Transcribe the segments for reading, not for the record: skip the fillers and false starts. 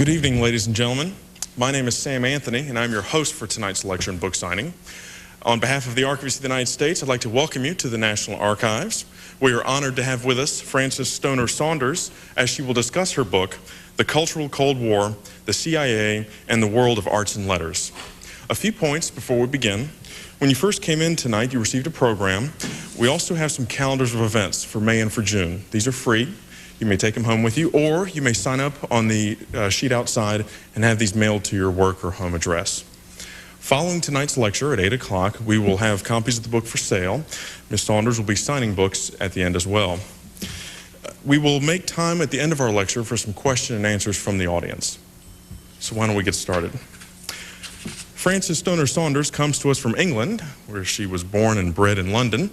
Good evening, ladies and gentlemen. My name is Sam Anthony, and I'm your host for tonight's lecture and book signing. On behalf of the Archivists of the United States, I'd like to welcome you to the National Archives. We are honored to have with us Frances Stoner Saunders as she will discuss her book, The Cultural Cold War, the CIA, and the World of Arts and Letters. A few points before we begin. When you first came in tonight, you received a program. We also have some calendars of events for May and for June. These are free. You may take them home with you, or you may sign up on the sheet outside and have these mailed to your work or home address. Following tonight's lecture at 8 o'clock, we will have copies of the book for sale. Ms. Saunders will be signing books at the end as well. We will make time at the end of our lecture for some question and answers from the audience. So why don't we get started? Frances Stoner Saunders comes to us from England, where she was born and bred in London.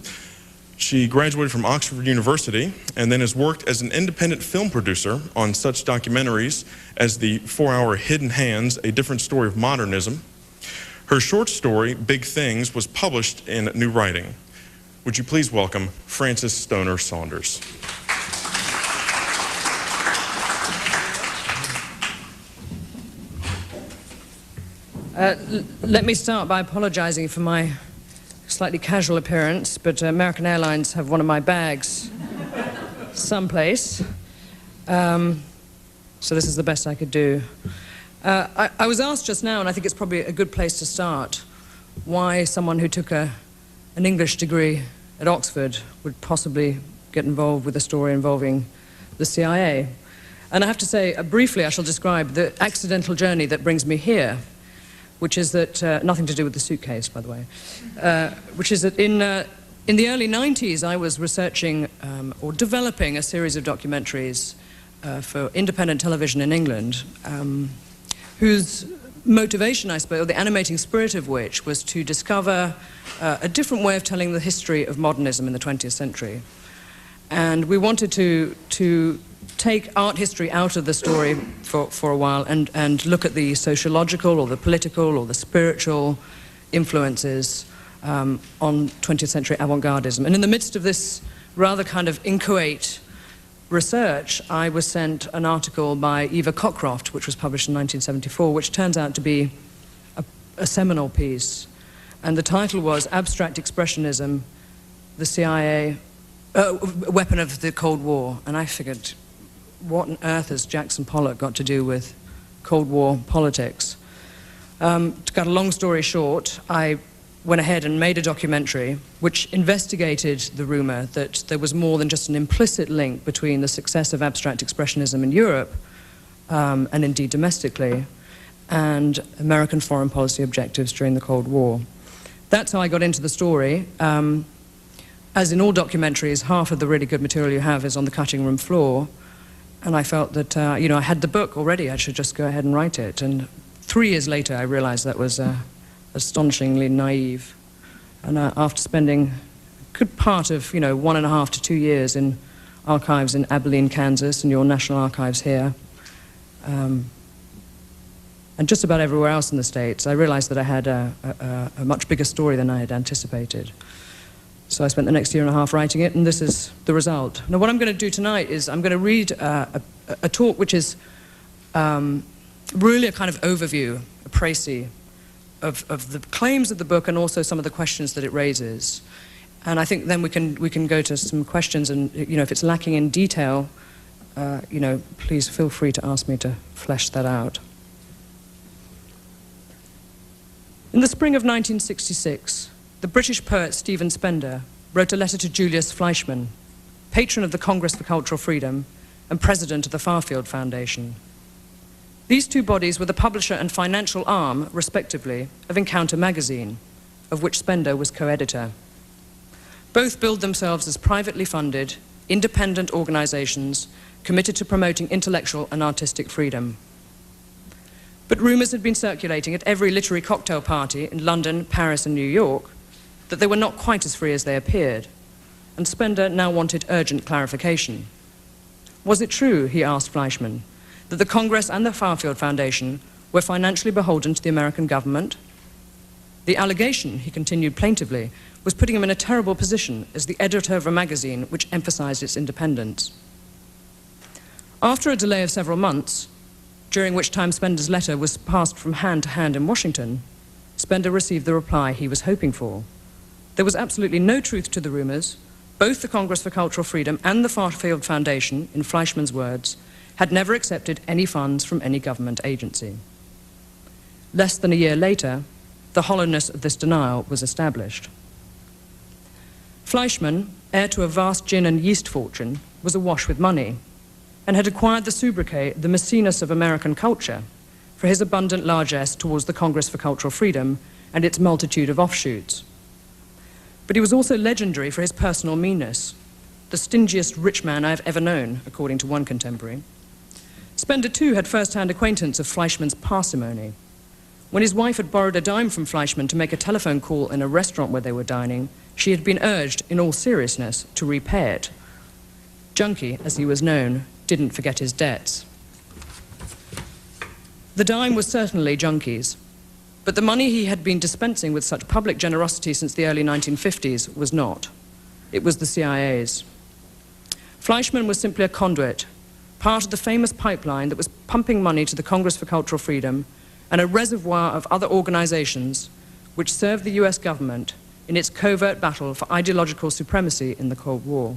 She graduated from Oxford University and then has worked as an independent film producer on such documentaries as the 4-hour Hidden Hands, A Different Story of Modernism. Her short story, Big Things, was published in New Writing. Would you please welcome Frances Stoner Saunders. Let me start by apologizing for my slightly casual appearance, but American Airlines have one of my bags someplace. So this is the best I could do. I was asked just now, and I think it's probably a good place to start, why someone who took an English degree at Oxford would possibly get involved with a story involving the CIA. And I have to say, briefly, I shall describe the accidental journey that brings me here, which is that, nothing to do with the suitcase, by the way, which is that in the early 90s, I was researching or developing a series of documentaries for independent television in England, whose motivation, I suppose, or the animating spirit of which was to discover a different way of telling the history of modernism in the 20th century. And we wanted to take art history out of the story for a while and look at the sociological or the political or the spiritual influences on 20th century avant-gardism. And in the midst of this rather kind of inchoate research, I was sent an article by Eva Cockcroft, which was published in 1974, which turns out to be a seminal piece. And the title was Abstract Expressionism, the CIA, Weapon of the Cold War. And I figured, what on earth has Jackson Pollock got to do with Cold War politics? To cut a long story short, I went ahead and made a documentary which investigated the rumor that there was more than just an implicit link between the success of abstract expressionism in Europe, and indeed domestically, and American foreign policy objectives during the Cold War. That's how I got into the story. As in all documentaries, half of the really good material you have is on the cutting room floor. And I felt that, I had the book already, I should just go ahead and write it. And 3 years later, I realized that was astonishingly naive. And after spending a good part of, 1.5 to 2 years in archives in Abilene, Kansas, and your National Archives here, and just about everywhere else in the States, I realized that I had a much bigger story than I had anticipated. So I spent the next 1.5 years writing it, and this is the result. Now, what I'm going to do tonight is I'm going to read a talk which is really a kind of overview, a précis, of the claims of the book and also some of the questions that it raises. And I think then we can go to some questions, and if it's lacking in detail, please feel free to ask me to flesh that out. In the spring of 1966, the British poet Stephen Spender wrote a letter to Julius Fleischmann, patron of the Congress for Cultural Freedom and president of the Farfield Foundation. These two bodies were the publisher and financial arm, respectively, of Encounter magazine, of which Spender was co-editor. Both billed themselves as privately funded, independent organizations committed to promoting intellectual and artistic freedom. But rumors had been circulating at every literary cocktail party in London, Paris, and New York that they were not quite as free as they appeared, and Spender now wanted urgent clarification. Was it true, he asked Fleischmann, that the Congress and the Farfield Foundation were financially beholden to the American government? The allegation, he continued plaintively, was putting him in a terrible position as the editor of a magazine which emphasized its independence. After a delay of several months, during which time Spender's letter was passed from hand to hand in Washington, Spender received the reply he was hoping for. There was absolutely no truth to the rumors. Both the Congress for Cultural Freedom and the Farfield Foundation, in Fleischman's words, had never accepted any funds from any government agency. Less than a year later, the hollowness of this denial was established. Fleischman, heir to a vast gin and yeast fortune, was awash with money and had acquired the sobriquet, the Maecenas of American culture, for his abundant largesse towards the Congress for Cultural Freedom and its multitude of offshoots. But he was also legendary for his personal meanness, the stingiest rich man I have ever known, according to one contemporary. Spender, too, had first-hand acquaintance of Fleischman's parsimony. When his wife had borrowed a dime from Fleischman to make a telephone call in a restaurant where they were dining, she had been urged, in all seriousness, to repay it. Junkie, as he was known, didn't forget his debts. The dime was certainly Junkie's, but the money he had been dispensing with such public generosity since the early 1950s was not. It was the CIA's. Fleischman was simply a conduit, part of the famous pipeline that was pumping money to the Congress for Cultural Freedom and a reservoir of other organizations which served the US government in its covert battle for ideological supremacy in the Cold War.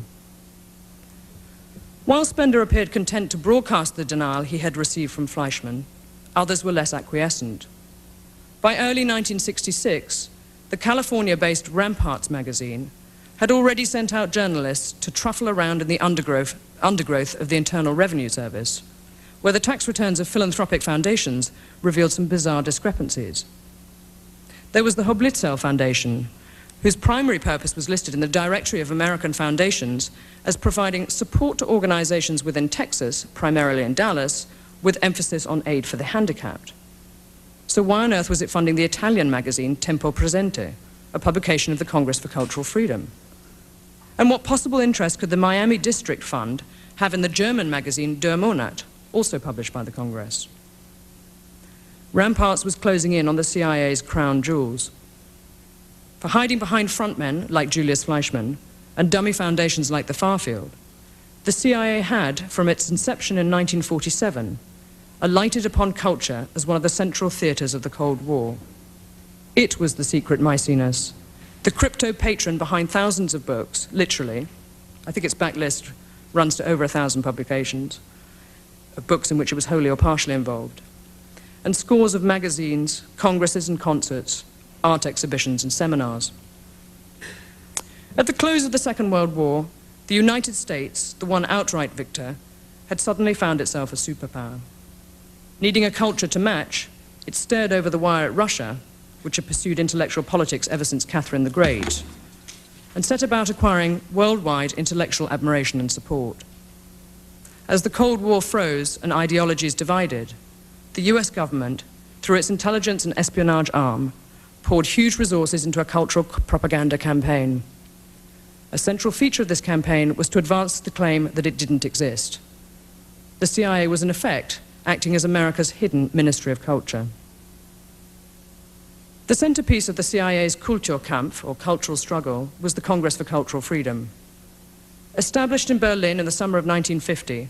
While Spender appeared content to broadcast the denial he had received from Fleischman, others were less acquiescent. By early 1966, the California-based Ramparts magazine had already sent out journalists to truffle around in the undergrowth of the Internal Revenue Service, where the tax returns of philanthropic foundations revealed some bizarre discrepancies. There was the Hoblitzell Foundation, whose primary purpose was listed in the Directory of American Foundations as providing support to organizations within Texas, primarily in Dallas, with emphasis on aid for the handicapped. So why on earth was it funding the Italian magazine Tempo Presente, a publication of the Congress for Cultural Freedom? And what possible interest could the Miami District Fund have in the German magazine Der Monat, also published by the Congress? Ramparts was closing in on the CIA's crown jewels. For hiding behind frontmen like Julius Fleischman and dummy foundations like the Farfield, the CIA had, from its inception in 1947, alighted upon culture as one of the central theaters of the Cold War. It was the secret Maecenas, the crypto patron behind thousands of books, literally. I think its backlist runs to over 1,000 publications, of books in which it was wholly or partially involved, and scores of magazines, congresses and concerts, art exhibitions and seminars. At the close of the Second World War, the United States, the one outright victor, had suddenly found itself a superpower. Needing a culture to match, it stared over the wire at Russia, which had pursued intellectual politics ever since Catherine the Great, and set about acquiring worldwide intellectual admiration and support. As the Cold War froze and ideologies divided, the US government, through its intelligence and espionage arm, poured huge resources into a cultural propaganda campaign. A central feature of this campaign was to advance the claim that it didn't exist. The CIA was, in effect, acting as America's hidden Ministry of Culture. The centerpiece of the CIA's Kulturkampf, or cultural struggle, was the Congress for Cultural Freedom. Established in Berlin in the summer of 1950,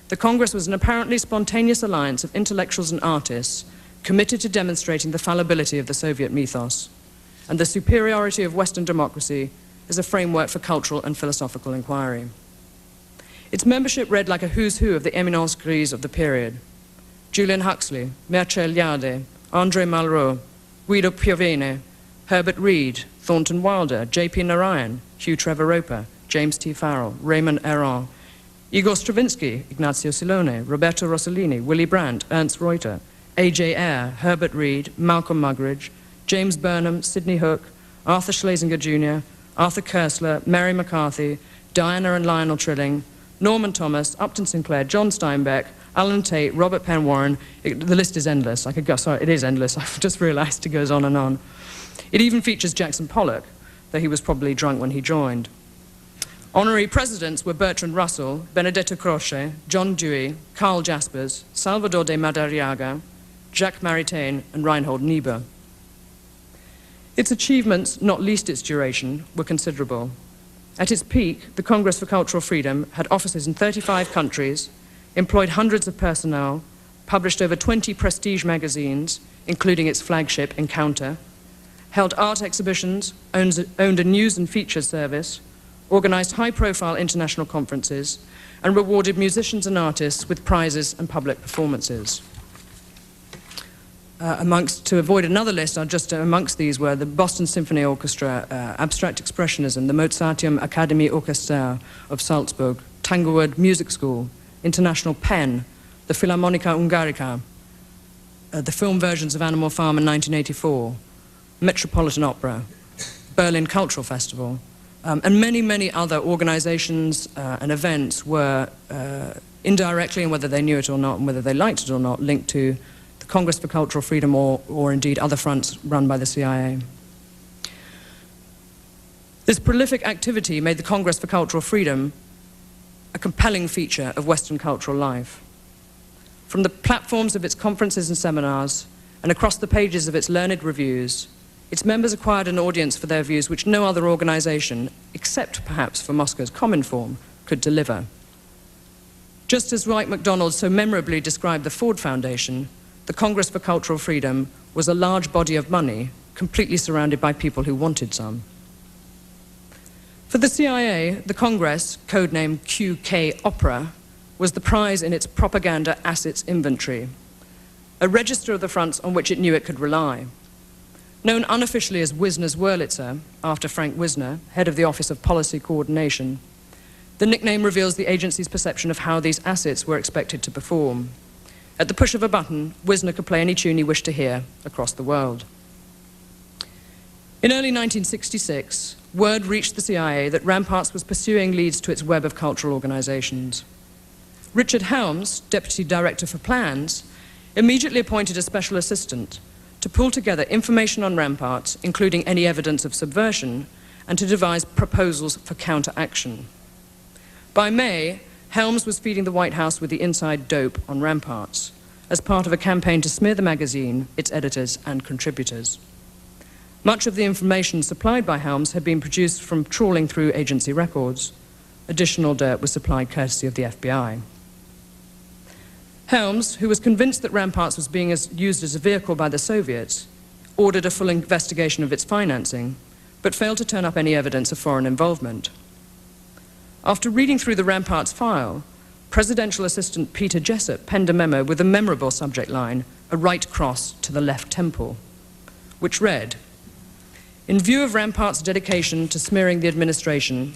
the Congress was an apparently spontaneous alliance of intellectuals and artists committed to demonstrating the fallibility of the Soviet mythos and the superiority of Western democracy as a framework for cultural and philosophical inquiry. Its membership read like a who's who of the eminence grise of the period. Julian Huxley, Mircea Eliade, André Malraux, Guido Piovene, Herbert Reed, Thornton Wilder, J.P. Narayan, Hugh Trevor Roper, James T. Farrell, Raymond Aron, Igor Stravinsky, Ignazio Silone, Roberto Rossellini, Willy Brandt, Ernst Reuter, A.J. Ayer, Herbert Reed, Malcolm Muggeridge, James Burnham, Sidney Hook, Arthur Schlesinger Jr., Arthur Koestler, Mary McCarthy, Diana and Lionel Trilling, Norman Thomas, Upton Sinclair, John Steinbeck, Alan Tate, Robert Penn Warren. The list is endless. I could go, sorry, it is endless. I've just realized it goes on and on. It even features Jackson Pollock, though he was probably drunk when he joined. Honorary presidents were Bertrand Russell, Benedetto Croce, John Dewey, Carl Jaspers, Salvador de Madariaga, Jacques Maritain, and Reinhold Niebuhr. Its achievements, not least its duration, were considerable. At its peak, the Congress for Cultural Freedom had offices in 35 countries, employed hundreds of personnel, published over 20 prestige magazines, including its flagship, Encounter, held art exhibitions, owned a news and features service, organized high-profile international conferences, and rewarded musicians and artists with prizes and public performances. To avoid another list, amongst these were the Boston Symphony Orchestra, Abstract Expressionism, the Mozarteum Akademie Orchester of Salzburg, Tanglewood Music School, International Pen, the Philharmonica Hungarica, the film versions of Animal Farm in 1984, Metropolitan Opera, Berlin Cultural Festival, and many, many other organizations and events were indirectly, and whether they knew it or not, and whether they liked it or not, linked to the Congress for Cultural Freedom or indeed other fronts run by the CIA. This prolific activity made the Congress for Cultural Freedom a compelling feature of Western cultural life. From the platforms of its conferences and seminars, and across the pages of its learned reviews, its members acquired an audience for their views which no other organization, except perhaps for Moscow's Cominform, could deliver. Just as Dwight MacDonald so memorably described the Ford Foundation, the Congress for Cultural Freedom was a large body of money, completely surrounded by people who wanted some. For the CIA, the Congress, codenamed QK Opera, was the prize in its propaganda assets inventory, a register of the fronts on which it knew it could rely. Known unofficially as Wisner's Wurlitzer, after Frank Wisner, head of the Office of Policy Coordination, the nickname reveals the agency's perception of how these assets were expected to perform. At the push of a button, Wisner could play any tune he wished to hear across the world. In early 1966, word reached the CIA that Ramparts was pursuing leads to its web of cultural organizations. Richard Helms, Deputy Director for Plans, immediately appointed a special assistant to pull together information on Ramparts, including any evidence of subversion, and to devise proposals for counteraction. By May, Helms was feeding the White House with the inside dope on Ramparts as part of a campaign to smear the magazine, its editors, and contributors. Much of the information supplied by Helms had been produced from trawling through agency records. Additional dirt was supplied courtesy of the FBI. Helms, who was convinced that Ramparts was being used as a vehicle by the Soviets, ordered a full investigation of its financing, but failed to turn up any evidence of foreign involvement. After reading through the Ramparts file, Presidential Assistant Peter Jessup penned a memo with a memorable subject line, "A right cross to the left temple," which read, "In view of Ramparts' dedication to smearing the administration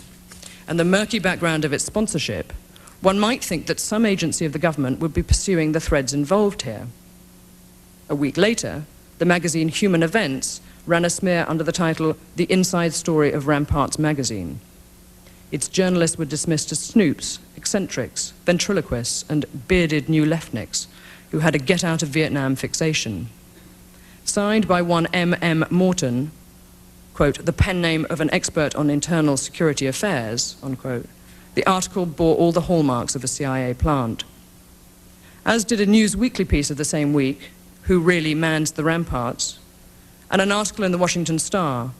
and the murky background of its sponsorship, one might think that some agency of the government would be pursuing the threads involved here." A week later, the magazine Human Events ran a smear under the title "The Inside Story of Ramparts Magazine." Its journalists were dismissed as snoops, eccentrics, ventriloquists, and bearded new leftniks who had a get-out-of-Vietnam fixation. Signed by one M.M. Morton, quote, "the pen name of an expert on internal security affairs," unquote, the article bore all the hallmarks of a CIA plant. As did a News Weekly piece of the same week, "Who Really Mans the Ramparts?" and an article in the Washington Star,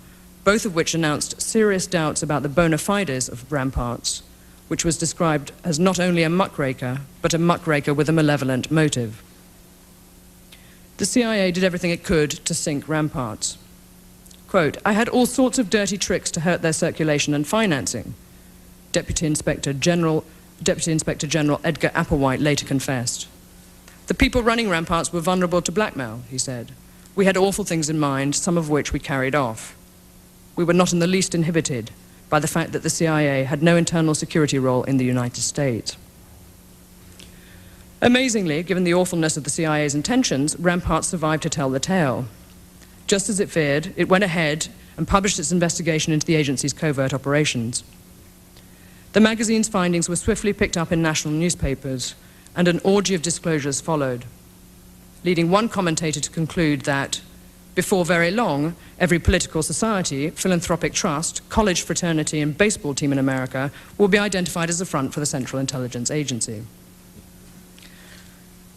both of which announced serious doubts about the bona fides of Ramparts, which was described as not only a muckraker, but a muckraker with a malevolent motive. The CIA did everything it could to sink Ramparts. Quote, "I had all sorts of dirty tricks to hurt their circulation and financing," Deputy Inspector General Edgar Applewhite later confessed. "The people running Ramparts were vulnerable to blackmail," he said. "We had awful things in mind, some of which we carried off. We were not in the least inhibited by the fact that the CIA had no internal security role in the United States." Amazingly, given the awfulness of the CIA's intentions, Ramparts survived to tell the tale. Just as it feared, it went ahead and published its investigation into the agency's covert operations. The magazine's findings were swiftly picked up in national newspapers, and an orgy of disclosures followed, leading one commentator to conclude that, before very long, every political society, philanthropic trust, college fraternity, and baseball team in America will be identified as a front for the Central Intelligence Agency.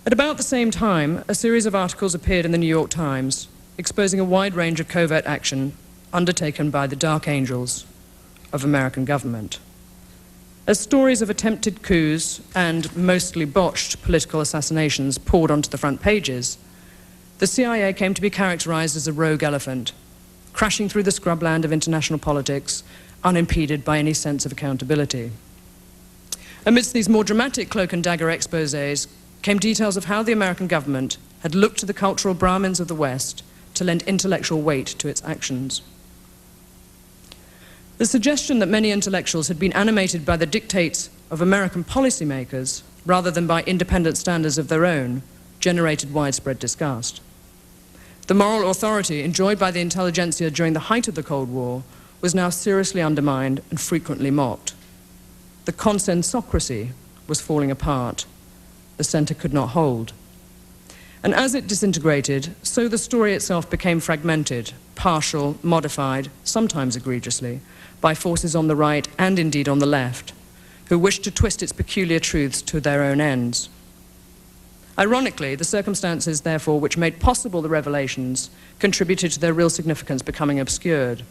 At about the same time, a series of articles appeared in the New York Times, exposing a wide range of covert action undertaken by the Dark Angels of American government. As stories of attempted coups and mostly botched political assassinations poured onto the front pages, the CIA came to be characterized as a rogue elephant, crashing through the scrubland of international politics, unimpeded by any sense of accountability. Amidst these more dramatic cloak-and-dagger exposés came details of how the American government had looked to the cultural Brahmins of the West to lend intellectual weight to its actions. The suggestion that many intellectuals had been animated by the dictates of American policymakers rather than by independent standards of their own generated widespread disgust. The moral authority enjoyed by the intelligentsia during the height of the Cold War was now seriously undermined and frequently mocked. The consensocracy was falling apart. The center could not hold. And as it disintegrated, so the story itself became fragmented, partial, modified, sometimes egregiously, by forces on the right and indeed on the left, who wished to twist its peculiar truths to their own ends. Ironically, the circumstances, therefore, which made possible the revelations contributed to their real significance becoming obscured.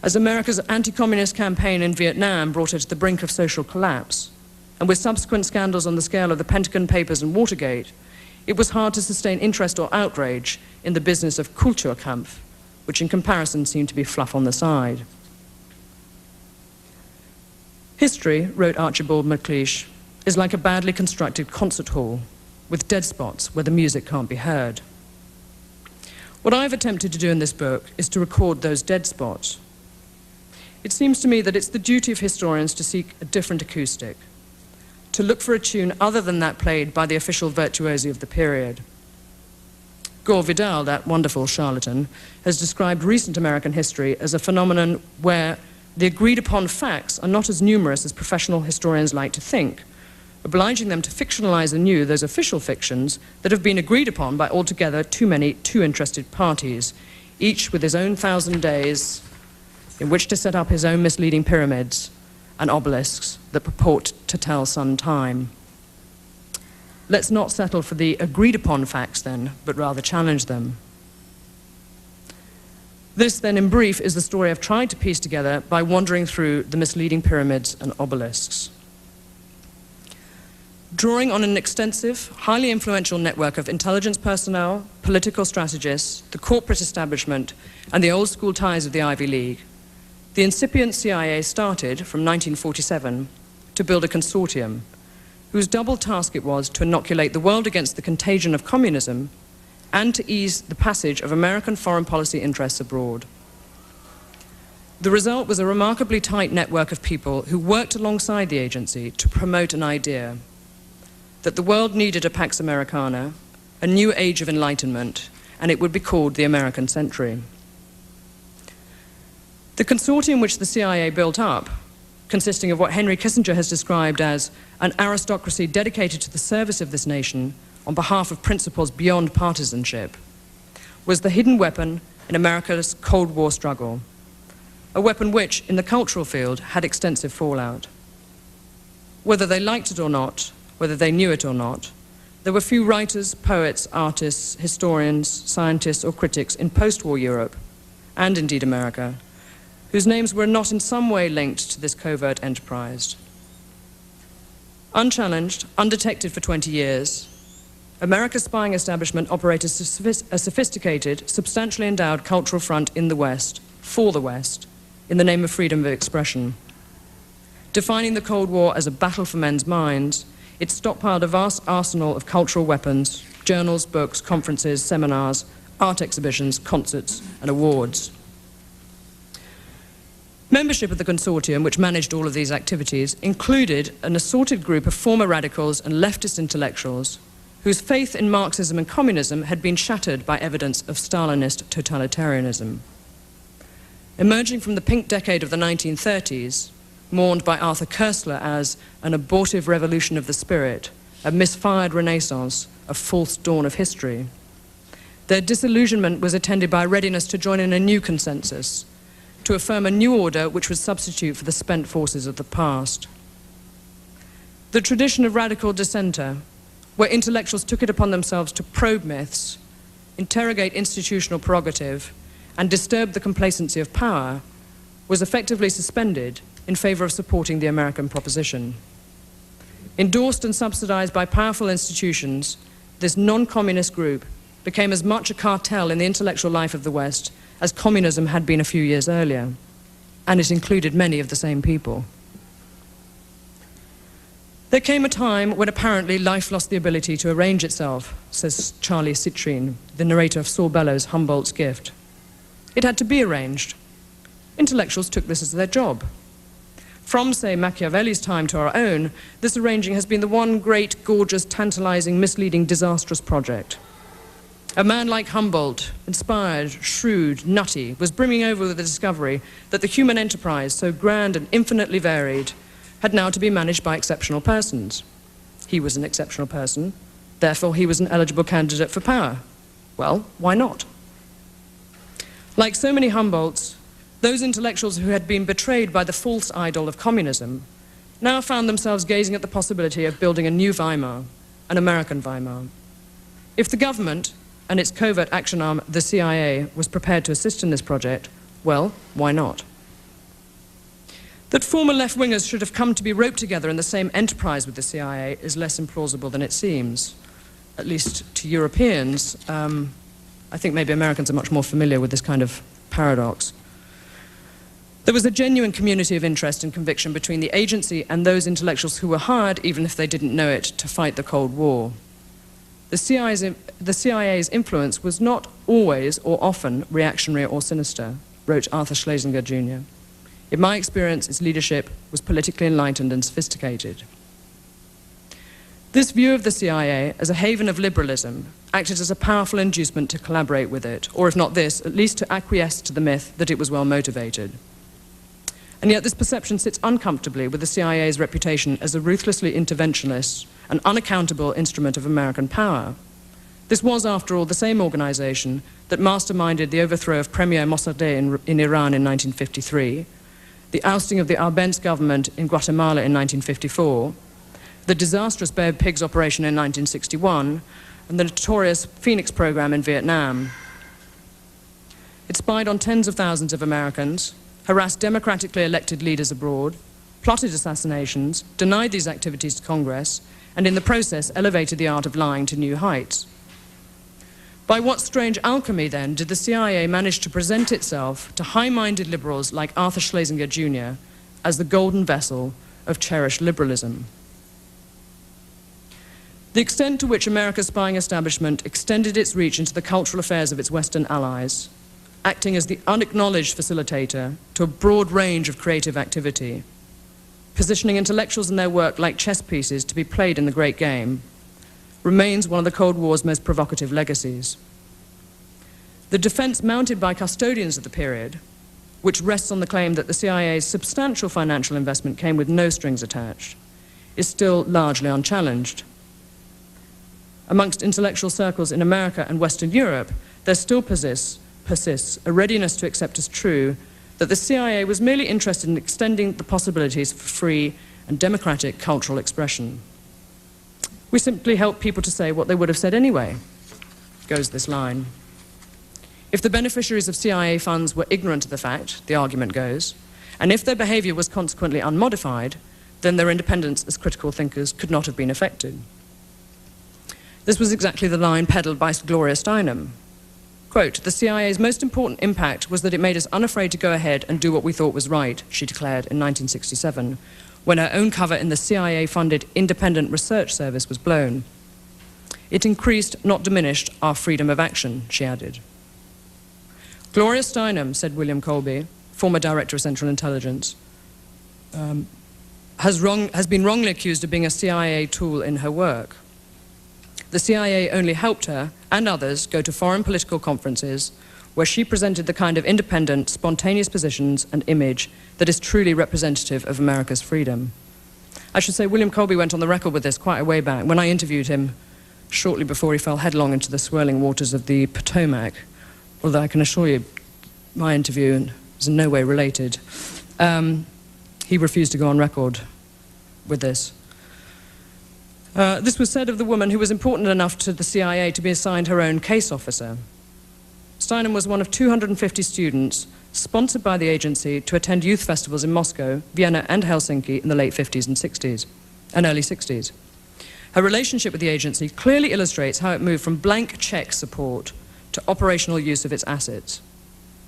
As America's anti-communist campaign in Vietnam brought it to the brink of social collapse, and with subsequent scandals on the scale of the Pentagon Papers and Watergate, it was hard to sustain interest or outrage in the business of Kulturkampf, which in comparison seemed to be fluff on the side. History, wrote Archibald MacLeish, is like a badly constructed concert hall with dead spots where the music can't be heard. What I've attempted to do in this book is to record those dead spots. It seems to me that it's the duty of historians to seek a different acoustic, to look for a tune other than that played by the official virtuosi of the period. Gore Vidal, that wonderful charlatan, has described recent American history as a phenomenon where the agreed-upon facts are not as numerous as professional historians like to think, obliging them to fictionalize anew those official fictions that have been agreed upon by altogether too many too-interested parties, each with his own 1,000 days in which to set up his own misleading pyramids and obelisks that purport to tell some time. Let's not settle for the agreed-upon facts, then, but rather challenge them. This, then, in brief, is the story I've tried to piece together by wandering through the misleading pyramids and obelisks. Drawing on an extensive, highly influential network of intelligence personnel, political strategists, the corporate establishment, and the old-school ties of the Ivy League, the incipient CIA started, from 1947, to build a consortium whose double task it was to inoculate the world against the contagion of communism and to ease the passage of American foreign policy interests abroad. The result was a remarkably tight network of people who worked alongside the agency to promote an idea that the world needed a Pax Americana, a new age of enlightenment, and it would be called the American Century. The consortium which the CIA built up, consisting of what Henry Kissinger has described as an aristocracy dedicated to the service of this nation on behalf of principles beyond partisanship, was the hidden weapon in America's Cold War struggle, a weapon which, in the cultural field, had extensive fallout. Whether they liked it or not, whether they knew it or not, there were few writers, poets, artists, historians, scientists, or critics in post-war Europe, and indeed America, whose names were not in some way linked to this covert enterprise. Unchallenged, undetected for 20 years, America's spying establishment operated a sophisticated, substantially endowed cultural front in the West, for the West, in the name of freedom of expression. Defining the Cold War as a battle for men's minds, it stockpiled a vast arsenal of cultural weapons, journals, books, conferences, seminars, art exhibitions, concerts, and awards. Membership of the consortium, which managed all of these activities, included an assorted group of former radicals and leftist intellectuals whose faith in Marxism and communism had been shattered by evidence of Stalinist totalitarianism. Emerging from the pink decade of the 1930s, mourned by Arthur Koestler as an abortive revolution of the spirit, a misfired renaissance, a false dawn of history, their disillusionment was attended by a readiness to join in a new consensus, to affirm a new order which would substitute for the spent forces of the past. The tradition of radical dissenter, where intellectuals took it upon themselves to probe myths, interrogate institutional prerogative, and disturb the complacency of power, was effectively suspended in favor of supporting the American proposition. Endorsed and subsidized by powerful institutions, this non-communist group became as much a cartel in the intellectual life of the West as communism had been a few years earlier, and it included many of the same people. There came a time when apparently life lost the ability to arrange itself, says Charlie Citrine, the narrator of Saul Bellows' Humboldt's Gift. It had to be arranged. Intellectuals took this as their job. From, say, Machiavelli's time to our own, this arranging has been the one great, gorgeous, tantalizing, misleading, disastrous project. A man like Humboldt, inspired, shrewd, nutty, was brimming over with the discovery that the human enterprise, so grand and infinitely varied, had now to be managed by exceptional persons. He was an exceptional person, therefore he was an eligible candidate for power. Well, why not? Like so many Humboldts, those intellectuals who had been betrayed by the false idol of communism now found themselves gazing at the possibility of building a new Weimar, an American Weimar. If the government and its covert action arm, the CIA, was prepared to assist in this project, well, why not? That former left-wingers should have come to be roped together in the same enterprise with the CIA is less implausible than it seems, at least to Europeans. I think maybe Americans are much more familiar with this kind of paradox. There was a genuine community of interest and conviction between the agency and those intellectuals who were hired, even if they didn't know it, to fight the Cold War. The CIA's influence was not always or often reactionary or sinister, wrote Arthur Schlesinger, Jr. In my experience, its leadership was politically enlightened and sophisticated. This view of the CIA as a haven of liberalism acted as a powerful inducement to collaborate with it, or if not this, at least to acquiesce to the myth that it was well motivated. And yet this perception sits uncomfortably with the CIA's reputation as a ruthlessly interventionist and unaccountable instrument of American power. This was, after all, the same organization that masterminded the overthrow of Premier Mossadegh in Iran in 1953, the ousting of the Arbenz government in Guatemala in 1954, the disastrous Bay of Pigs operation in 1961, and the notorious Phoenix program in Vietnam. It spied on tens of thousands of Americans, harassed democratically elected leaders abroad, plotted assassinations, denied these activities to Congress, and in the process elevated the art of lying to new heights. By what strange alchemy, then, did the CIA manage to present itself to high-minded liberals like Arthur Schlesinger, Jr. as the golden vessel of cherished liberalism? The extent to which America's spying establishment extended its reach into the cultural affairs of its Western allies, acting as the unacknowledged facilitator to a broad range of creative activity, positioning intellectuals and their work like chess pieces to be played in the great game, remains one of the Cold War's most provocative legacies. The defense mounted by custodians of the period, which rests on the claim that the CIA's substantial financial investment came with no strings attached, is still largely unchallenged. Amongst intellectual circles in America and Western Europe, there still persists a readiness to accept as true that the CIA was merely interested in extending the possibilities for free and democratic cultural expression. We simply help people to say what they would have said anyway, goes this line. If the beneficiaries of CIA funds were ignorant of the fact, the argument goes, and if their behavior was consequently unmodified, then their independence as critical thinkers could not have been affected. This was exactly the line peddled by Gloria Steinem. Quote, the CIA's most important impact was that it made us unafraid to go ahead and do what we thought was right, she declared in 1967, when her own cover in the CIA-funded Independent Research Service was blown. It increased, not diminished, our freedom of action, she added. Gloria Steinem, said William Colby, former director of Central Intelligence, has been wrongly accused of being a CIA tool in her work. The CIA only helped her and others go to foreign political conferences where she presented the kind of independent, spontaneous positions and image that is truly representative of America's freedom. I should say William Colby went on the record with this quite a way back when I interviewed him shortly before he fell headlong into the swirling waters of the Potomac, although I can assure you my interview is in no way related. He refused to go on record with this. This was said of the woman who was important enough to the CIA to be assigned her own case officer. Steinem was one of 250 students sponsored by the agency to attend youth festivals in Moscow, Vienna and Helsinki in the late 50s and 60s, and early 60s. Her relationship with the agency clearly illustrates how it moved from blank check support to operational use of its assets.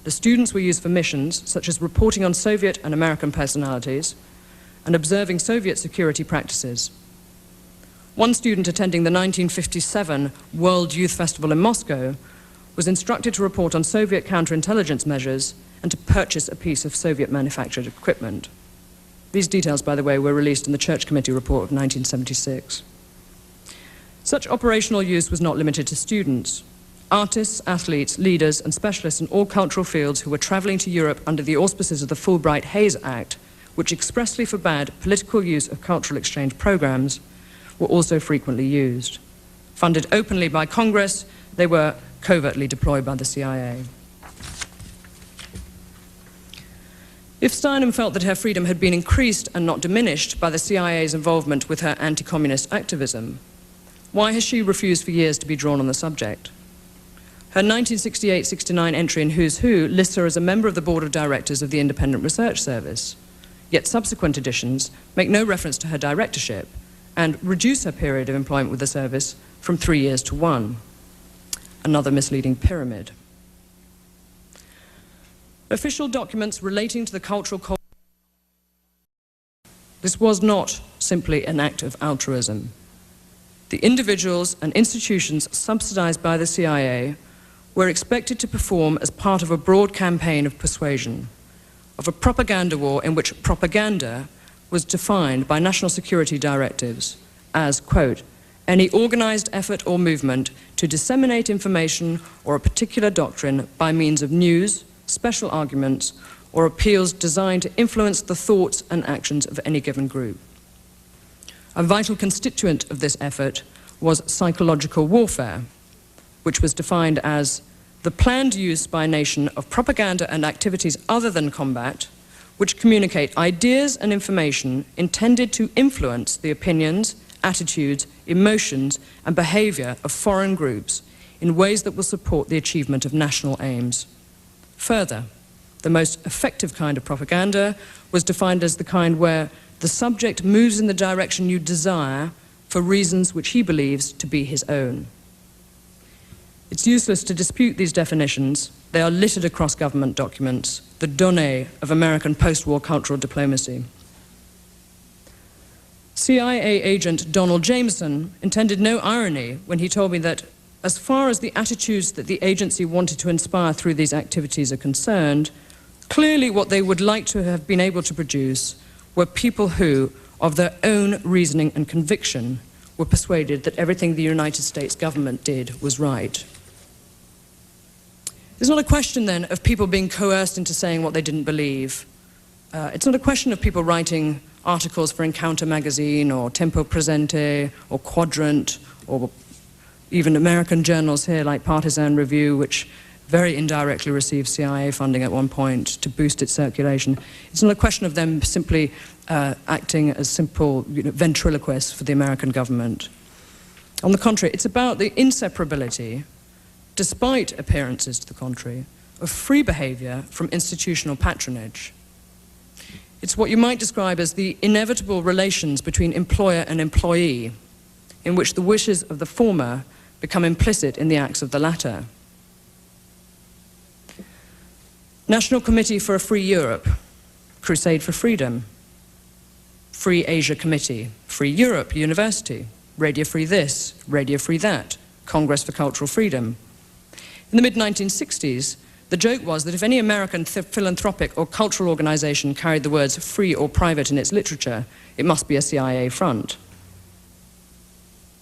The students were used for missions such as reporting on Soviet and American personalities and observing Soviet security practices. One student attending the 1957 World Youth Festival in Moscow was instructed to report on Soviet counterintelligence measures and to purchase a piece of Soviet-manufactured equipment. These details, by the way, were released in the Church Committee report of 1976. Such operational use was not limited to students. Artists, athletes, leaders, and specialists in all cultural fields who were traveling to Europe under the auspices of the Fulbright-Hays Act, which expressly forbade political use of cultural exchange programs, were also frequently used. Funded openly by Congress, they were covertly deployed by the CIA. If Steinem felt that her freedom had been increased and not diminished by the CIA's involvement with her anti-communist activism, why has she refused for years to be drawn on the subject? Her 1968-69 entry in Who's Who lists her as a member of the board of directors of the Independent Research Service, yet subsequent editions make no reference to her directorship and reduce her period of employment with the service from 3 years to 1. Another misleading pyramid. Official documents relating to the cultural code. This was not simply an act of altruism. The individuals and institutions subsidized by the CIA were expected to perform as part of a broad campaign of persuasion, of a propaganda war in which propaganda was defined by national security directives as, quote, any organized effort or movement to disseminate information or a particular doctrine by means of news, special arguments, or appeals designed to influence the thoughts and actions of any given group. A vital constituent of this effort was psychological warfare, which was defined as the planned use by a nation of propaganda and activities other than combat, which communicate ideas and information intended to influence the opinions, attitudes, emotions, and behavior of foreign groups in ways that will support the achievement of national aims. Further, the most effective kind of propaganda was defined as the kind where the subject moves in the direction you desire for reasons which he believes to be his own. It's useless to dispute these definitions. They are littered across government documents, the données of American post-war cultural diplomacy. CIA agent Donald Jameson intended no irony when he told me that as far as the attitudes that the agency wanted to inspire through these activities are concerned, clearly what they would like to have been able to produce were people who, of their own reasoning and conviction, were persuaded that everything the United States government did was right. It's not a question, then, of people being coerced into saying what they didn't believe. It's not a question of people writing articles for Encounter magazine or Tempo Presente or Quadrant or even American journals here like Partisan Review, which very indirectly received CIA funding at one point to boost its circulation. It's not a question of them simply acting as simple ventriloquists for the American government. On the contrary, it's about the inseparability, despite appearances to the contrary, of free behavior from institutional patronage. It's what you might describe as the inevitable relations between employer and employee, in which the wishes of the former become implicit in the acts of the latter. National Committee for a Free Europe, Crusade for Freedom, Free Asia Committee, Free Europe University, Radio Free this, Radio Free that, Congress for Cultural Freedom. In the mid-1960s, the joke was that if any American philanthropic or cultural organization carried the words free or private in its literature, it must be a CIA front.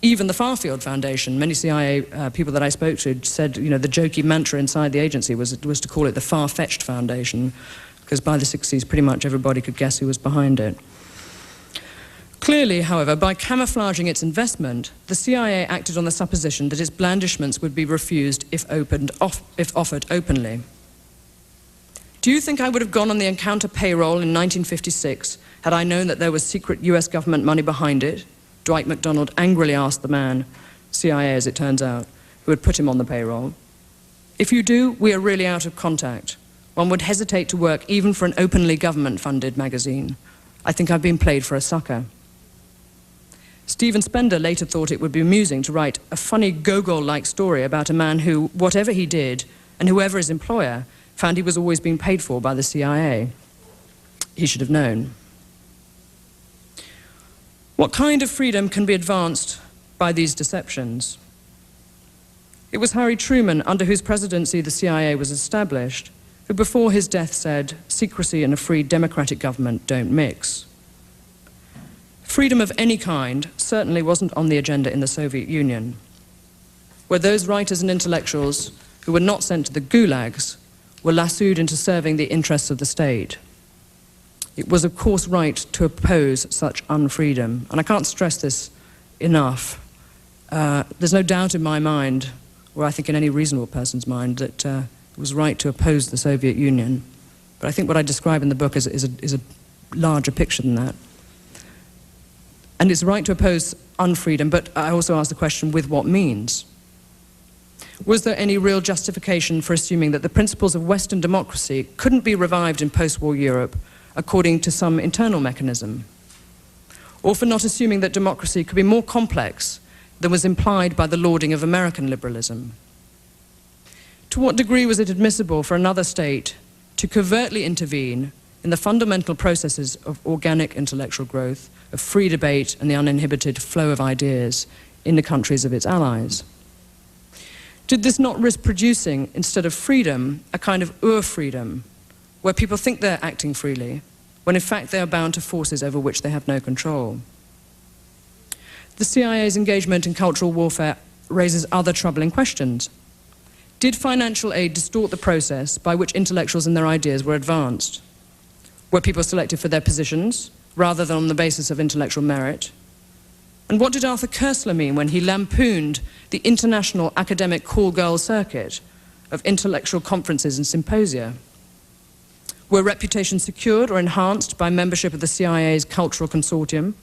Even the Farfield Foundation, many CIA people that I spoke to said, the jokey mantra inside the agency was to call it the Far-Fetched Foundation, because by the 60s, pretty much everybody could guess who was behind it. Clearly, however, by camouflaging its investment, the CIA acted on the supposition that its blandishments would be refused if offered openly. Do you think I would have gone on the Encounter payroll in 1956 had I known that there was secret US government money behind it? Dwight MacDonald angrily asked the man, CIA as it turns out, who had put him on the payroll. If you do, we are really out of contact. one would hesitate to work even for an openly government-funded magazine. I think I've been played for a sucker. Stephen Spender later thought it would be amusing to write a funny Gogol-like story about a man who, whatever he did, and whoever his employer, found he was always being paid for by the CIA. He should have known. What kind of freedom can be advanced by these deceptions? It was Harry Truman, under whose presidency the CIA was established, who before his death said, "Secrecy and a free democratic government don't mix." Freedom of any kind certainly wasn't on the agenda in the Soviet Union, where those writers and intellectuals who were not sent to the gulags were lassoed into serving the interests of the state. It was, of course, right to oppose such unfreedom, and I can't stress this enough. There's no doubt in my mind, or I think in any reasonable person's mind, that it was right to oppose the Soviet Union. But I think what I describe in the book is a larger picture than that. And it's right to oppose unfreedom, but I also ask the question, with what means? Was there any real justification for assuming that the principles of Western democracy couldn't be revived in post-war Europe according to some internal mechanism? Or for not assuming that democracy could be more complex than was implied by the lauding of American liberalism? To what degree was it admissible for another state to covertly intervene in the fundamental processes of organic intellectual growth, of free debate and the uninhibited flow of ideas in the countries of its allies? Did this not risk producing, instead of freedom, a kind of ur-freedom, where people think they're acting freely, when in fact they are bound to forces over which they have no control? The CIA's engagement in cultural warfare raises other troubling questions. Did financial aid distort the process by which intellectuals and their ideas were advanced? Were people selected for their positions, rather than on the basis of intellectual merit? And what did Arthur Koestler mean when he lampooned the international academic call-girl circuit of intellectual conferences and symposia? Were reputations secured or enhanced by membership of the CIA's cultural consortium?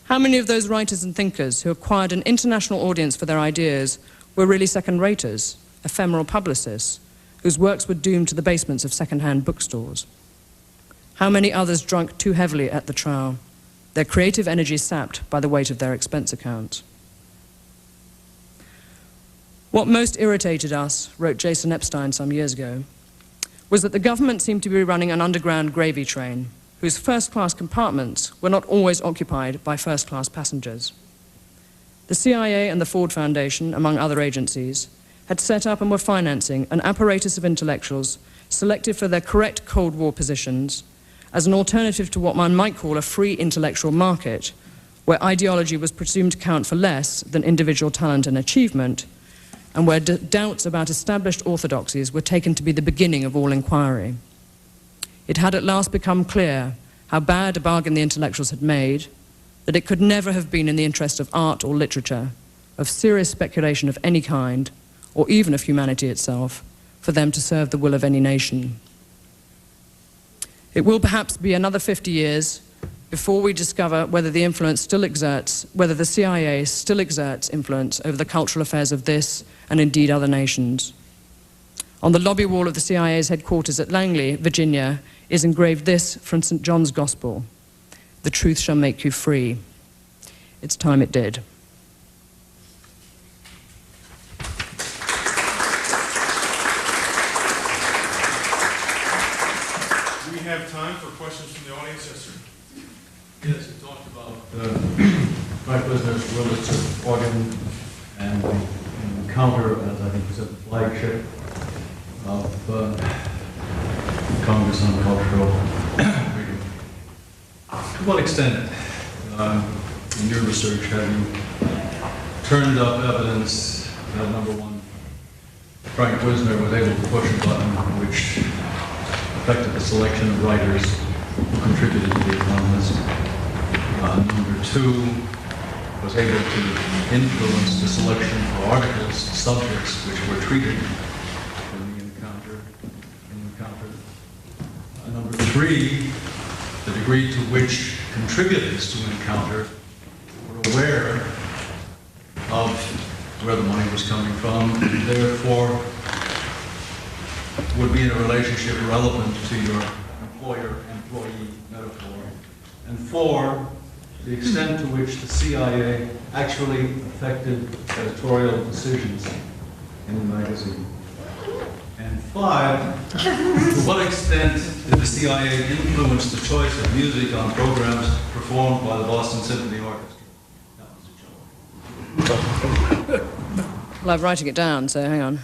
How many of those writers and thinkers who acquired an international audience for their ideas were really second-raters, ephemeral publicists, whose works were doomed to the basements of second-hand bookstores? How many others drank too heavily at the trial, their creative energy sapped by the weight of their expense accounts? What most irritated us, wrote Jason Epstein some years ago, was that the government seemed to be running an underground gravy train whose first-class compartments were not always occupied by first-class passengers. The CIA and the Ford Foundation, among other agencies, had set up and were financing an apparatus of intellectuals selected for their correct Cold War positions as an alternative to what one might call a free intellectual market, where ideology was presumed to count for less than individual talent and achievement, and where doubts about established orthodoxies were taken to be the beginning of all inquiry. It had at last become clear how bad a bargain the intellectuals had made, that it could never have been in the interest of art or literature, of serious speculation of any kind, or even of humanity itself, for them to serve the will of any nation. It will perhaps be another 50 years before we discover whether the CIA still exerts influence over the cultural affairs of this and indeed other nations. On the lobby wall of the CIA's headquarters at Langley, Virginia, is engraved this from St. John's Gospel: "The truth shall make you free." It's time it did. We have time for questions from the audience. Yes, sir. Yes, you talked about Frank Wisner's religious organ and the encounter, as I think you said, the flagship of Congress on Cultural Freedom. To what extent, in your research, have you turned up evidence that, number one, Frank Wisner was able to push a button which affected the selection of writers who contributed to The Economist? Number two, was able to influence the selection of articles, subjects which were treated in the encounter. Number three, the degree to which contributors to Encounter were aware of where the money was coming from, and therefore would be in a relationship relevant to your employer-employee metaphor. And 4, the extent to which the CIA actually affected editorial decisions in the magazine. And 5, to what extent did the CIA influence the choice of music on programs performed by the Boston Symphony Orchestra? That was a joke. Well, I'm writing it down, so hang on.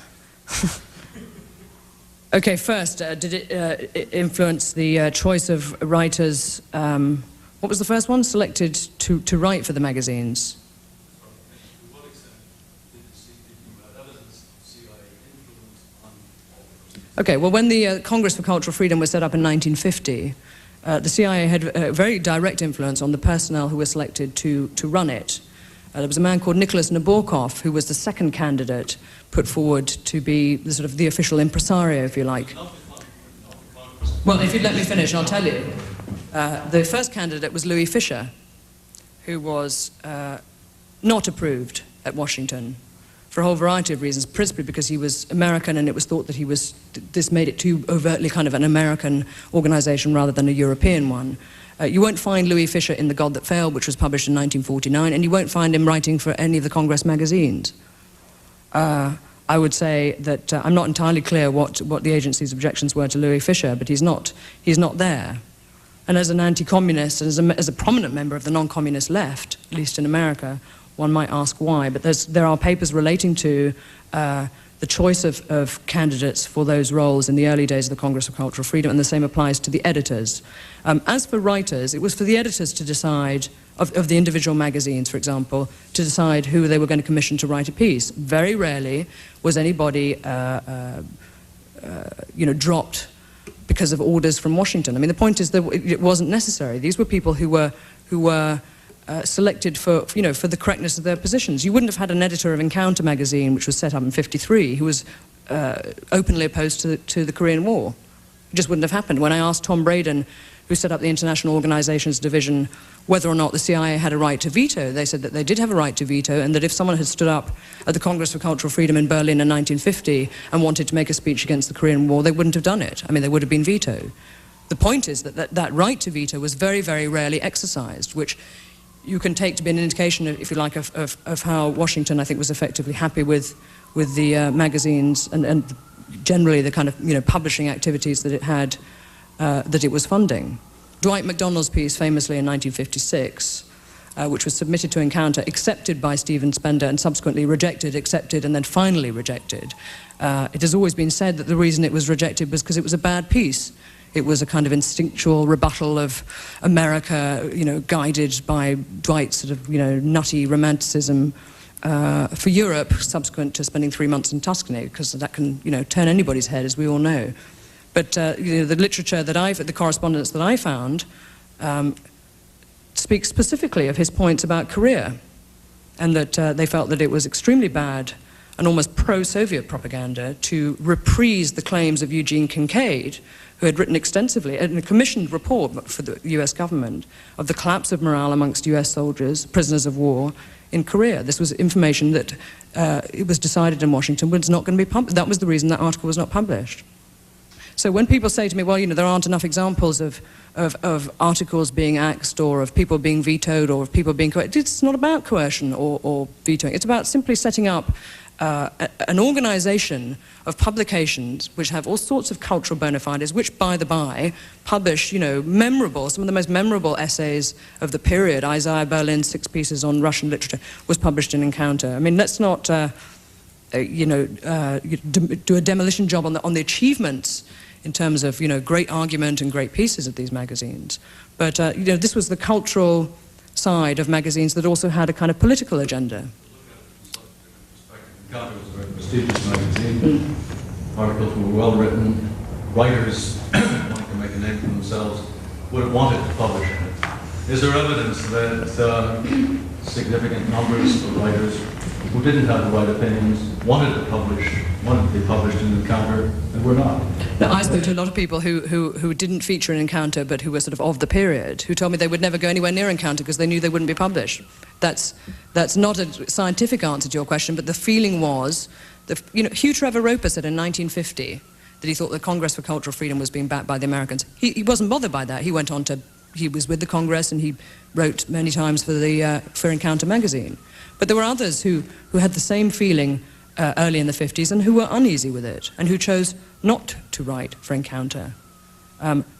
Okay, first, did it influence the choice of writers? What was the first one? Selected to write for the magazines? To what extent did you have evidence of CIA influence on? Okay, well, when the Congress for Cultural Freedom was set up in 1950, the CIA had a very direct influence on the personnel who were selected to run it. There was a man called Nicholas Nabokov, who was the second candidate put forward to be the sort of the official impresario, if you like. Well, if you'd let me finish, I'll tell you. The first candidate was Louis Fisher, who was not approved at Washington for a whole variety of reasons, principally because he was American and it was thought that this made it too overtly kind of an American organization rather than a European one. You won't find Louis Fisher in The God That Failed, which was published in 1949, and you won't find him writing for any of the Congress magazines. I would say that I'm not entirely clear what the agency's objections were to Louis Fisher, but he's not there. And as an anti-communist, and as a prominent member of the non-communist left, at least in America, one might ask why. But there are papers relating to the choice of candidates for those roles in the early days of the Congress of Cultural Freedom, and the same applies to the editors. As for writers, it was for the editors to decide, of the individual magazines, for example, to decide who they were going to commission to write a piece. Very rarely was anybody dropped because of orders from Washington. I mean, the point is that it wasn't necessary. These were people who were selected for the correctness of their positions. You wouldn't have had an editor of Encounter magazine, which was set up in '53, who was openly opposed to the Korean War. It just wouldn't have happened. When I asked Tom Braden, who set up the International Organizations Division, whether or not the CIA had a right to veto, they said that they did have a right to veto, and that if someone had stood up at the Congress for Cultural Freedom in Berlin in 1950 and wanted to make a speech against the Korean War, they wouldn't have done it. I mean, they would have been vetoed. The point is that right to veto was very, very rarely exercised, which you can take to be an indication, if you like, of how Washington, I think, was effectively happy with the magazines and generally the kind of publishing activities that it had, that it was funding. Dwight MacDonald's piece, famously in 1956, which was submitted to Encounter, accepted by Stephen Spender and subsequently rejected, accepted, and then finally rejected. It has always been said that the reason it was rejected was because it was a bad piece. It was a kind of instinctual rebuttal of America, guided by Dwight's sort of, nutty romanticism for Europe, subsequent to spending 3 months in Tuscany, because that can, turn anybody's head, as we all know. But the literature that the correspondence that I found, speaks specifically of his points about Korea, and that they felt that it was extremely bad and almost pro-Soviet propaganda to reprise the claims of Eugene Kincaid, who had written extensively in a commissioned report for the US government of the collapse of morale amongst US soldiers, prisoners of war, in Korea. This was information that it was decided in Washington was not going to be published. That was the reason that article was not published. So when people say to me, well, there aren't enough examples of articles being axed or of people being vetoed or of people being coerced, it's not about coercion or vetoing. It's about simply setting up an organization of publications which have all sorts of cultural bona fides, which, by the by, publish, some of the most memorable essays of the period. Isaiah Berlin's 6 pieces on Russian literature was published in Encounter. I mean, let's not, do a demolition job on the achievements in terms of, great argument and great pieces of these magazines. But, this was the cultural side of magazines that also had a kind of political agenda. Encounter was a very prestigious magazine. Articles were well written. Writers wanting to make a name for themselves would have wanted to publish in it. Is there evidence that significant numbers of writers who didn't have the right opinions wanted to be published in Encounter and were not? Now, I spoke to a lot of people who didn't feature in Encounter but who were sort of the period, who told me they would never go anywhere near Encounter because they knew they wouldn't be published. That's not a scientific answer to your question, but the feeling was, Hugh Trevor Roper said in 1950 that he thought the Congress for Cultural Freedom was being backed by the Americans. He wasn't bothered by that. He went on to, he was with the Congress and he wrote many times for the for Encounter magazine. But there were others who had the same feeling early in the 50s and who were uneasy with it and who chose not to write for Encounter.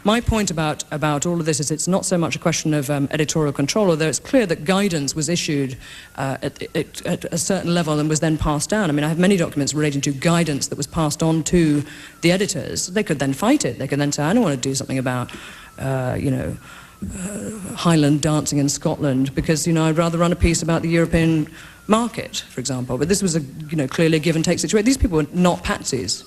My point about all of this is it's not so much a question of editorial control, although it's clear that guidance was issued at a certain level and was then passed down. I mean, I have many documents relating to guidance that was passed on to the editors. They could then fight it. They could then say, I don't want to do something about, Highland dancing in Scotland because, I'd rather run a piece about the European market, for example. But this was a, clearly a give and take situation. These people were not patsies.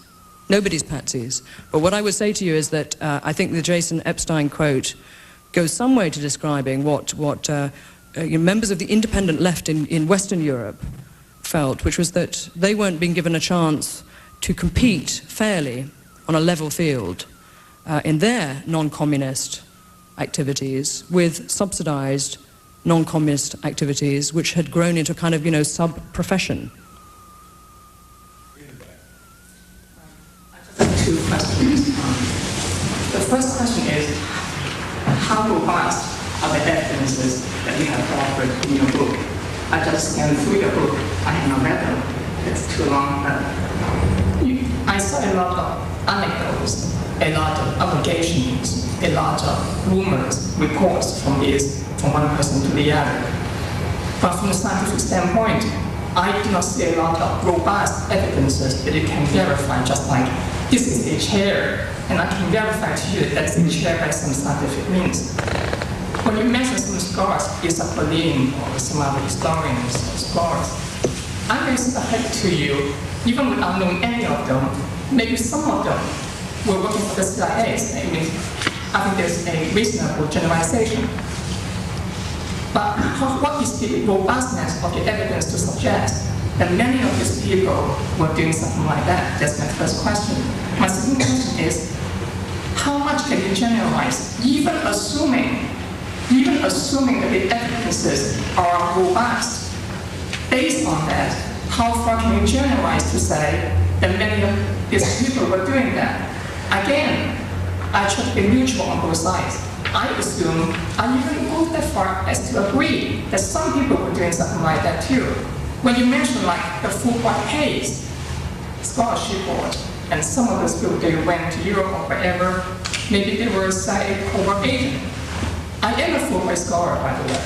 Nobody's patsies. But what I would say to you is that I think the Jason Epstein quote goes some way to describing what members of the independent left in Western Europe felt, which was that they weren't being given a chance to compete fairly on a level field in their non-communist activities with subsidized non-communist activities, which had grown into a kind of, sub-profession. Two questions. The first question is, how robust are the evidences that you have offered in your book? I just scanned through your book. I have not read them. It's too long. But I saw a lot of anecdotes, a lot of allegations, a lot of rumors, reports from one person to the other. But from a scientific standpoint, I do not see a lot of robust evidences that you can verify, just like this is a chair, and I can verify to you that that's a chair by some scientific means. When you mention some scholars, it's a Berlin or some other historians or scholars, I'm going to submit to you, even without knowing any of them, maybe some of them were working for the CIA. I mean, I think there's a reasonable generalization. But what is the robustness of the evidence to suggest that many of these people were doing something like that? That's my first question. My second question is, how much can you generalize, even assuming that the evidences are robust? Based on that, how far can you generalize to say that many of these people were doing that? Again, I try to be neutral on both sides. I assume, I even go that far as to agree that some people were doing something like that too. When you mention like the Fulbright Hayes scholarship board, and some of those people, they went to Europe or wherever, maybe they were a covert agent. I am a Fulbright scholar, by the way.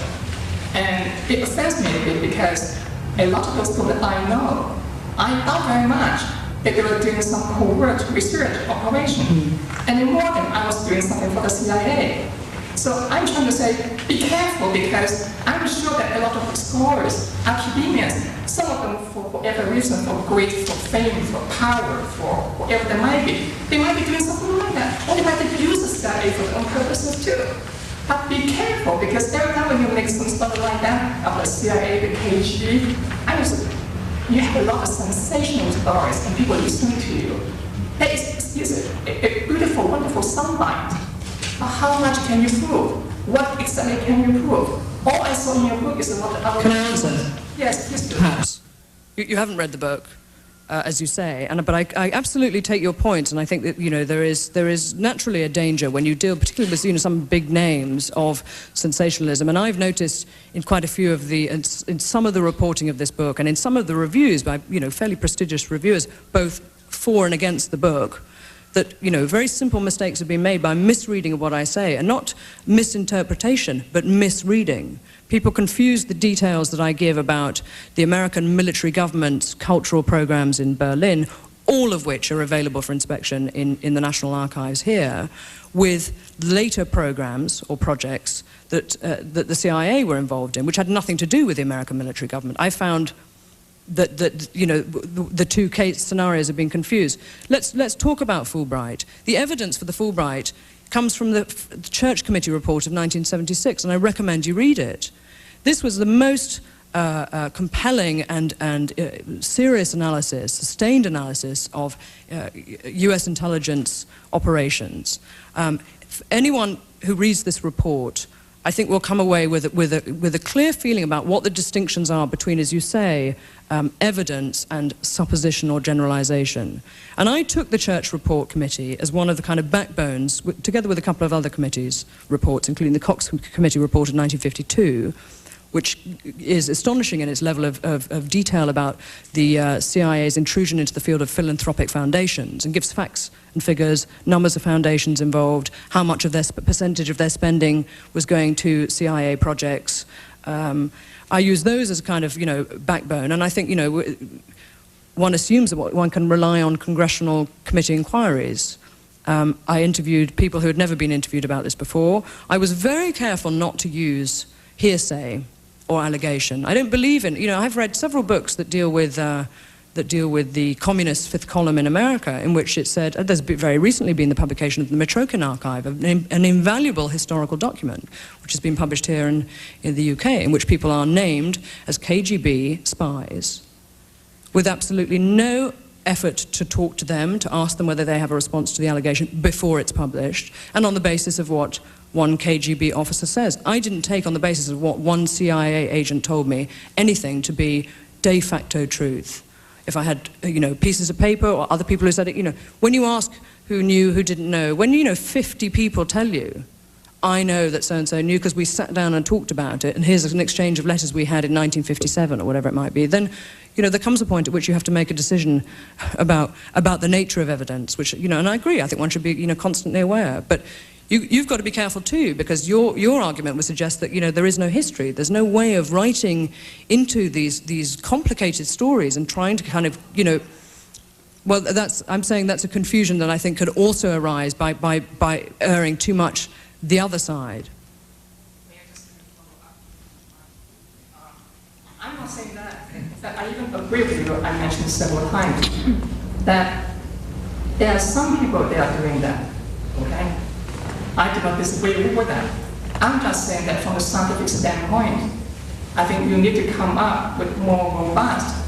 And it offends me a bit because a lot of those people that I know, I doubt very much that they were doing some covert research operation. And in Morgan, I was doing something for the CIA. So I'm trying to say, be careful, because I'm sure that a lot of scholars, academians, some of them for whatever reason, for great, for fame, for power, for whatever they might be doing something like that. Or they might abuse the CIA for their own purposes too. But be careful, because every time when you make some stuff like that, of the CIA, the KGB, you have a lot of sensational stories and people listen to you. That is a beautiful, wonderful soundbite. But how much can you prove? What exactly can you prove? All I saw in your book is a lot of other... Can I answer? Yes, please do. Perhaps. You haven't read the book, as you say, but I absolutely take your point, and I think that, there is naturally a danger when you deal, particularly with, some big names of sensationalism, and I've noticed in quite a few of in some of the reporting of this book, and in some of the reviews by, fairly prestigious reviewers, both for and against the book, that, very simple mistakes have been made by misreading of what I say, and not misinterpretation, but misreading. People confuse the details that I give about the American military government's cultural programs in Berlin, all of which are available for inspection in the National Archives here, with later programs or projects that the CIA were involved in, which had nothing to do with the American military government. I found that the two case scenarios have been confused. Let's talk about Fulbright. The evidence for the Fulbright comes from the Church Committee report of 1976, and I recommend you read it. This was the most compelling and serious analysis, sustained analysis of US intelligence operations. Anyone who reads this report I think we'll come away with a clear feeling about what the distinctions are between, as you say, evidence and supposition or generalization. And I took the Church Report Committee as one of the kind of backbones, together with a couple of other committees' reports, including the Cox Committee report of 1952, which is astonishing in its level of detail about the CIA's intrusion into the field of philanthropic foundations, and gives facts and figures, numbers of foundations involved, how much of their percentage of their spending was going to CIA projects. I use those as a kind of, backbone, and I think, one assumes that one can rely on congressional committee inquiries. I interviewed people who had never been interviewed about this before. I was very careful not to use hearsay or allegation. I don't believe in, I've read several books that deal with the communist fifth column in America, in which it said, there's very recently been the publication of the Metrokin Archive, an invaluable historical document, which has been published here in the UK, in which people are named as KGB spies, with absolutely no effort to talk to them, to ask them whether they have a response to the allegation before it's published, and on the basis of what one KGB officer says. I didn't take, on the basis of what one CIA agent told me, anything to be de facto truth. If I had, pieces of paper or other people who said it, when you ask who knew, who didn't know, when, 50 people tell you, I know that so-and-so knew because we sat down and talked about it, and here's an exchange of letters we had in 1957 or whatever it might be, then, there comes a point at which you have to make a decision about the nature of evidence, which, and I agree, I think one should be, constantly aware. But you've got to be careful too, because your argument would suggest that, there is no history. There's no way of writing into these complicated stories and trying to kind of, well, I'm saying that's a confusion that I think could also arise by erring too much the other side. I'm not saying that I even agree with you. I mentioned several times that there are some people that are doing that, okay? I do not disagree with that. I'm just saying that from a scientific standpoint, I think you need to come up with more robust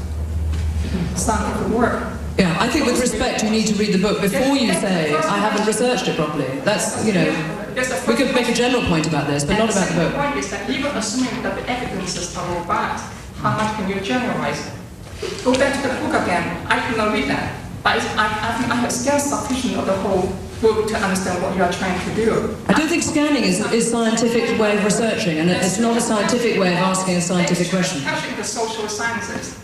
scientific work. Yeah, I think with respect, you need to read the book before you say, I haven't researched it properly. That's, we could make a general point about this, but not about the book. The point is that even assuming that the evidences are robust, how much can you generalize? Go back to the book again. I cannot read that. But I think I have scanned sufficient of the whole book to understand what you are trying to do. I don't think scanning is a scientific way of researching, and it's not a scientific way of asking a scientific question. Especially the social sciences.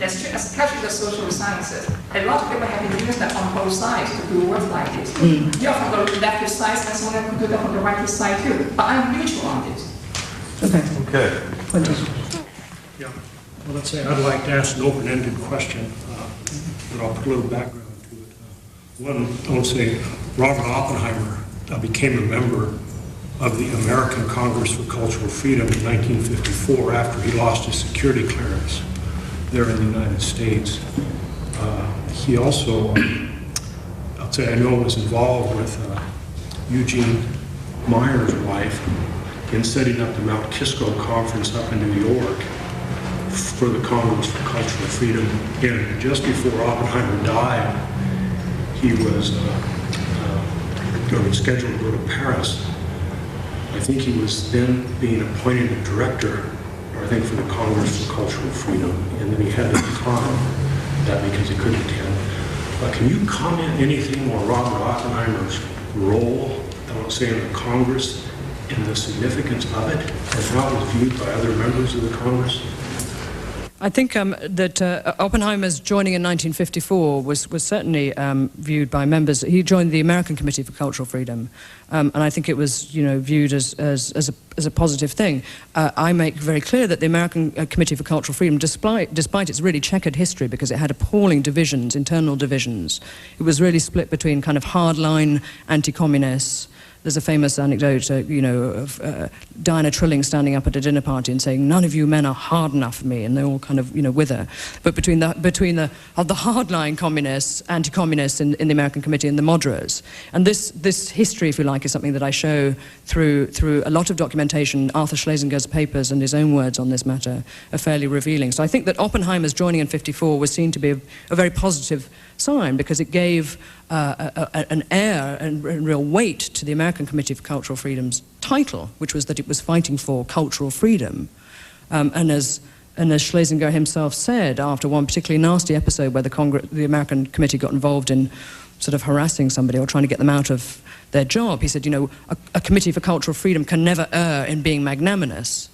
Especially the social sciences. A lot of people have been using that on both sides to do work like this. You are from the left side, and someone could do that on the right side too. But I'm neutral on this. Okay. Yeah. Well, let's say I'd like to ask an open-ended question, but I'll put a little background to it. One, I would say Robert Oppenheimer became a member of the American Congress for Cultural Freedom in 1954 after he lost his security clearance there in the United States. He also, I'll say I know, was involved with Eugene Meyer's wife in setting up the Mount Kisco Conference up in New York for the Congress for Cultural Freedom. And just before Oppenheimer died, he was scheduled to go to Paris. I think he was then being appointed a director, I think, for the Congress for Cultural Freedom, and then he had to decline that because he couldn't attend. Can you comment anything on Robert Oppenheimer's role, I would say, in the Congress, and the significance of it, and how it was viewed by other members of the Congress? I think that Oppenheimer's joining in 1954 was certainly viewed by members. He joined the American Committee for Cultural Freedom, and I think it was viewed as a positive thing. I make very clear that the American Committee for Cultural Freedom, despite its really checkered history, because it had appalling divisions, internal divisions, it was really split between kind of hardline anti-communists. There's a famous anecdote, of Diana Trilling standing up at a dinner party and saying, "None of you men are hard enough for me," and they all kind of, with her. But between the hardline communists, anti-communists in the American Committee and the moderates, and this history, if you like, is something that I show through a lot of documentation. Arthur Schlesinger's papers and his own words on this matter are fairly revealing. So I think that Oppenheimer's joining in '54 was seen to be a very positive sign, because it gave an air and real weight to the American Committee for Cultural Freedom's title, which was that it was fighting for cultural freedom. And as Schlesinger himself said, after one particularly nasty episode where the American committee got involved in sort of harassing somebody or trying to get them out of their job, he said, a committee for cultural freedom can never err in being magnanimous.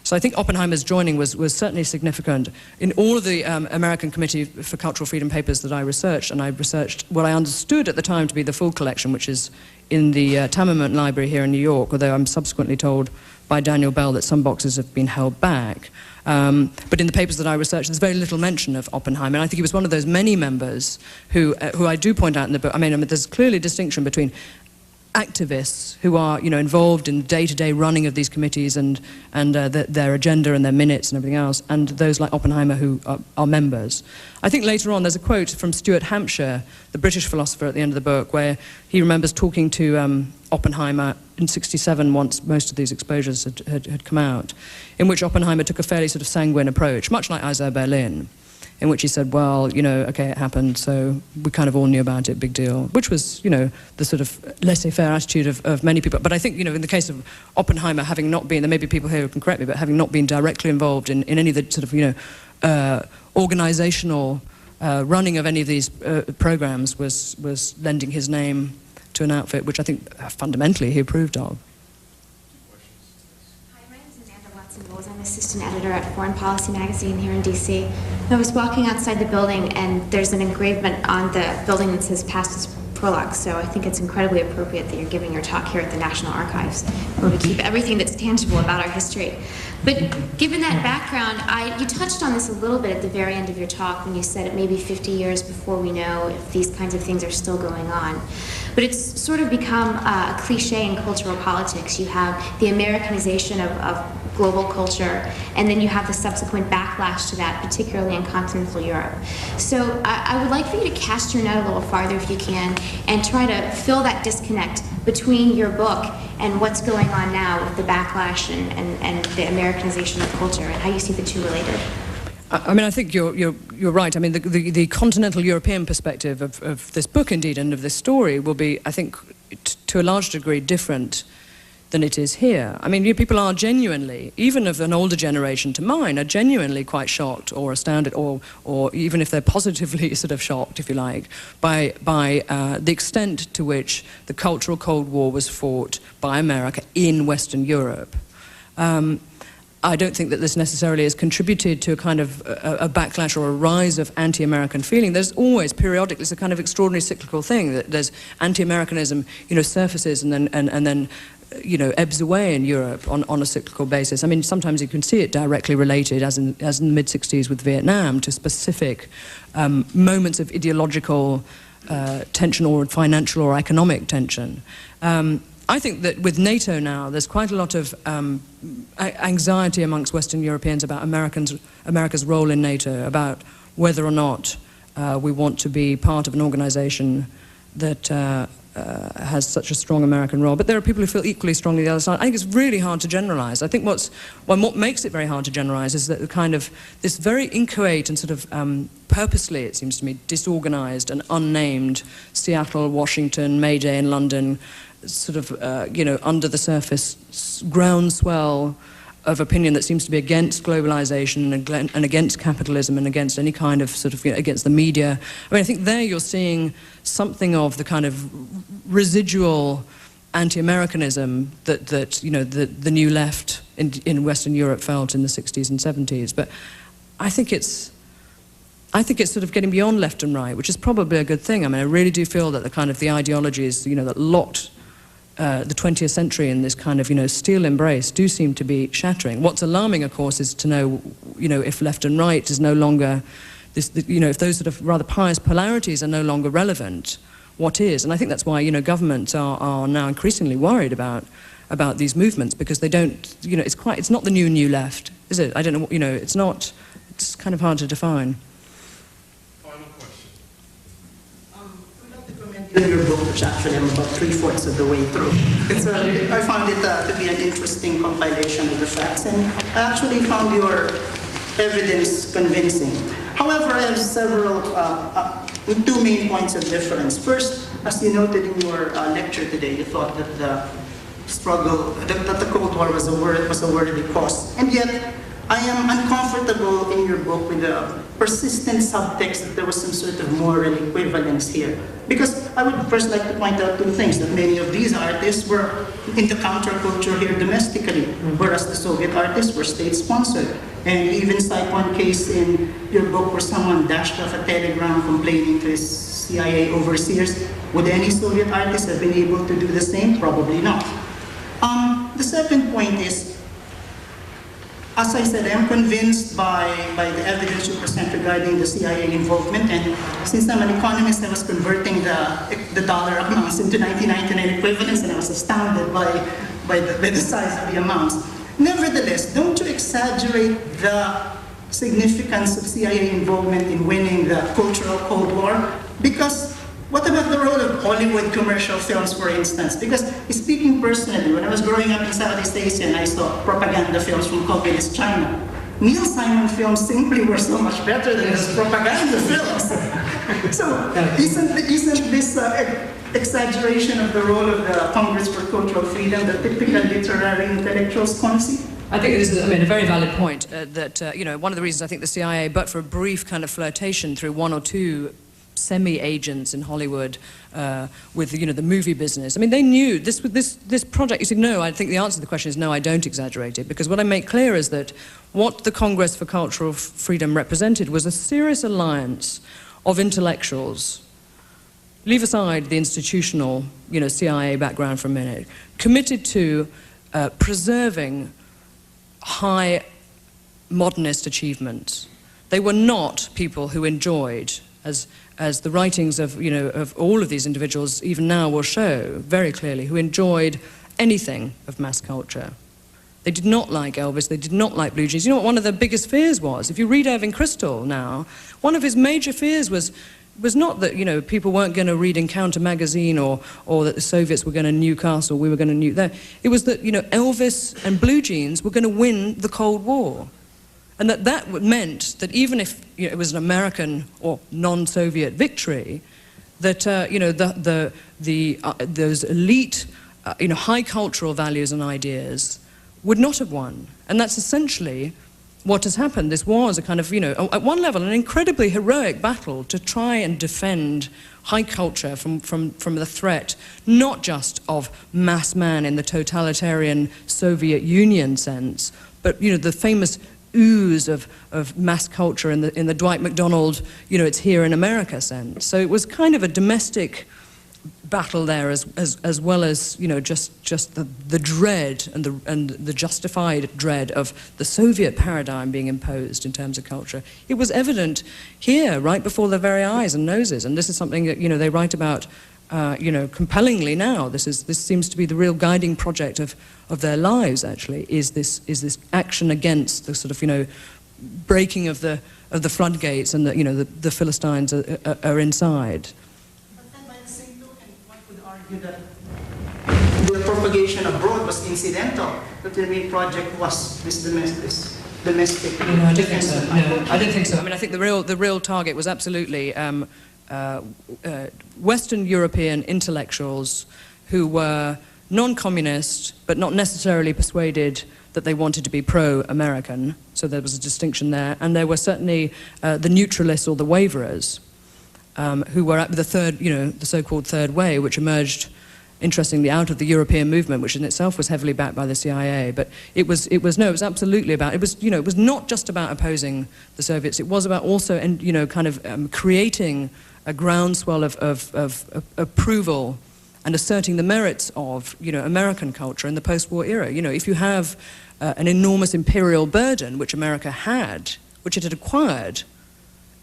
So I think Oppenheimer's joining was certainly significant. In all of the American Committee for Cultural Freedom papers that I researched, and I researched what I understood at the time to be the full collection, which is in the Tammerman Library here in New York, although I'm subsequently told by Daniel Bell that some boxes have been held back. But in the papers that I researched, there's very little mention of Oppenheimer, and I think he was one of those many members who I do point out in the book. I mean, there's clearly a distinction between activists who are, involved in day-to-day running of these committees and their agenda and their minutes and everything else, and those like Oppenheimer who are members. I think later on there's a quote from Stuart Hampshire, the British philosopher, at the end of the book, where he remembers talking to Oppenheimer in '67, once most of these exposures had come out, in which Oppenheimer took a fairly sort of sanguine approach, much like Isaiah Berlin, in which he said, well, okay, it happened, so we kind of all knew about it, big deal, which was, the sort of laissez-faire attitude of many people. But I think, in the case of Oppenheimer, having not been, there may be people here who can correct me, but having not been directly involved in any of the sort of, organizational running of any of these programs was lending his name to an outfit which I think fundamentally he approved of. I'm assistant editor at Foreign Policy Magazine here in DC. I was walking outside the building and there's an engravement on the building that says past is prologue, so I think it's incredibly appropriate that you're giving your talk here at the National Archives, where we keep everything that's tangible about our history. But given that background, you touched on this a little bit at the very end of your talk when you said it may be 50 years before we know if these kinds of things are still going on. But it's sort of become a cliche in cultural politics. You have the Americanization of global culture, and then you have the subsequent backlash to that, particularly in continental Europe. So I would like for you to cast your net a little farther if you can, and try to fill that disconnect between your book and what's going on now with the backlash and the Americanization of culture, and how you see the two related. I mean, I think you're right. I mean, the continental European perspective of this book, indeed, and of this story will be, I think, to a large degree different than it is here. I mean, people are genuinely, even of an older generation to mine, are genuinely quite shocked or astounded, or even if they're positively sort of shocked, if you like, by the extent to which the cultural Cold War was fought by America in Western Europe. I don't think that this necessarily has contributed to a kind of a backlash or a rise of anti-American feeling. There's always, periodically, it's a kind of extraordinary cyclical thing that there's anti-Americanism, surfaces and then ebbs away in Europe on a cyclical basis. I mean, sometimes you can see it directly related, as in the mid-60s with Vietnam, to specific moments of ideological tension or financial or economic tension. I think that with NATO now, there's quite a lot of anxiety amongst Western Europeans about America's role in NATO, about whether or not we want to be part of an organization that has such a strong American role. But there are people who feel equally strongly the other side. I think it's really hard to generalize. I think what makes it very hard to generalize is that the kind of this very inchoate and sort of purposely, it seems to me, disorganized and unnamed Seattle, Washington, May Day in London, sort of, under the surface groundswell of opinion that seems to be against globalization and against capitalism and against any kind of sort of, against the media. I mean, I think there you're seeing something of the kind of residual anti-Americanism that the new left in Western Europe felt in the 60s and 70s. But I think it's sort of getting beyond left and right, which is probably a good thing. I mean, I really do feel that the ideologies, that locked the 20th century in this kind of, steel embrace do seem to be shattering. What's alarming, of course, is to know, if left and right is no longer, if those sort of rather pious polarities are no longer relevant, what is? And I think that's why, governments are now increasingly worried about these movements, because they don't, it's not the new left, is it? I don't know, it's kind of hard to define. In your book, which actually I'm about 3/4 of the way through. I found it to be an interesting compilation of the facts, and I actually found your evidence convincing. However, I have several, two main points of difference. First, as you noted in your lecture today, you thought that the struggle, that the Cold War was a worthy cause. And yet, I am uncomfortable in your book with the persistent subtext that there was some sort of moral equivalence here. Because I would first like to point out two things, that many of these artists were into counterculture here domestically, whereas the Soviet artists were state-sponsored. And you even cite one case in your book where someone dashed off a telegram complaining to his CIA overseers. Would any Soviet artist have been able to do the same? Probably not. The second point is, as I said, I am convinced by the evidence you present regarding the CIA involvement, and since I'm an economist, I was converting the dollar amounts into 1999 equivalents, and I was astounded by the size of the amounts. Nevertheless, don't you exaggerate the significance of CIA involvement in winning the cultural Cold War? Because what about the role of Hollywood commercial films, for instance? Because speaking personally, when I was growing up in Southeast Asia and I saw propaganda films from communist China, Neil Simon films simply were so much better than those propaganda films. So isn't this exaggeration of the role of the Congress for Cultural Freedom the typical literary intellectual's conceit? I think it is, a very valid point that, one of the reasons I think the CIA, but for a brief kind of flirtation through one or two semi-agents in Hollywood with, the movie business. I mean, they knew this project. You said, no, I think the answer to the question is no, I don't exaggerate it, because what I make clear is that what the Congress for Cultural Freedom represented was a serious alliance of intellectuals. Leave aside the institutional, CIA background for a minute, committed to preserving high modernist achievements. They were not people who enjoyed, as the writings of all of these individuals even now will show very clearly, who enjoyed anything of mass culture. They did not like Elvis, they did not like Blue Jeans. You know what one of their biggest fears was? If you read Irving Kristol now, one of his major fears was not that, people weren't going to read Encounter magazine or that the Soviets were going to nuke us or we were going to nuke them. It was that, Elvis and Blue Jeans were going to win the Cold War. And that meant that even if it was an American or non-Soviet victory, that those elite, high cultural values and ideas would not have won. And that's essentially what has happened. This was a kind of, at one level, an incredibly heroic battle to try and defend high culture from the threat, not just of mass man in the totalitarian Soviet Union sense, but, the famous ooze of mass culture in the Dwight McDonald, it's here in America sense. So it was kind of a domestic battle there as well as, just the dread and the justified dread of the Soviet paradigm being imposed in terms of culture. It was evident here, right before their very eyes and noses, and this is something that, they write about compellingly now. This seems to be the real guiding project of their lives. Actually, is this action against the sort of breaking of the floodgates, and that the Philistines are inside. But then by the same token, one could argue that the propagation abroad was incidental. That the main project was this domestic. No, I don't think so. No, I don't think so. I mean, I think the real target was absolutely Western European intellectuals who were non-communist, but not necessarily persuaded that they wanted to be pro-American. So there was a distinction there. And there were certainly the neutralists or the waverers, who were at the third, the so-called third way, which emerged, interestingly, out of the European movement, which in itself was heavily backed by the CIA. But it was absolutely about, it was not just about opposing the Soviets. It was about also, creating a groundswell of approval and asserting the merits of, American culture in the post-war era. If you have an enormous imperial burden, which America had, which it had acquired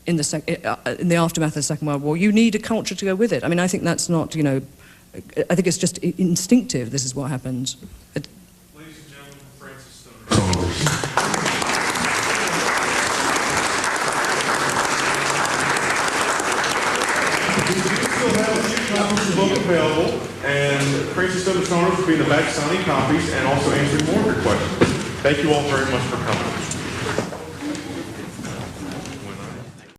in the aftermath of the Second World War, you need a culture to go with it. I mean, I think that's not, I think it's just instinctive. This is what happens. Ladies and gentlemen, Francis Stoner Saunders. Copies of the book available, and Francis Stoner Saunders will be in the back signing copies and also answering more of your questions. Thank you all very much for coming.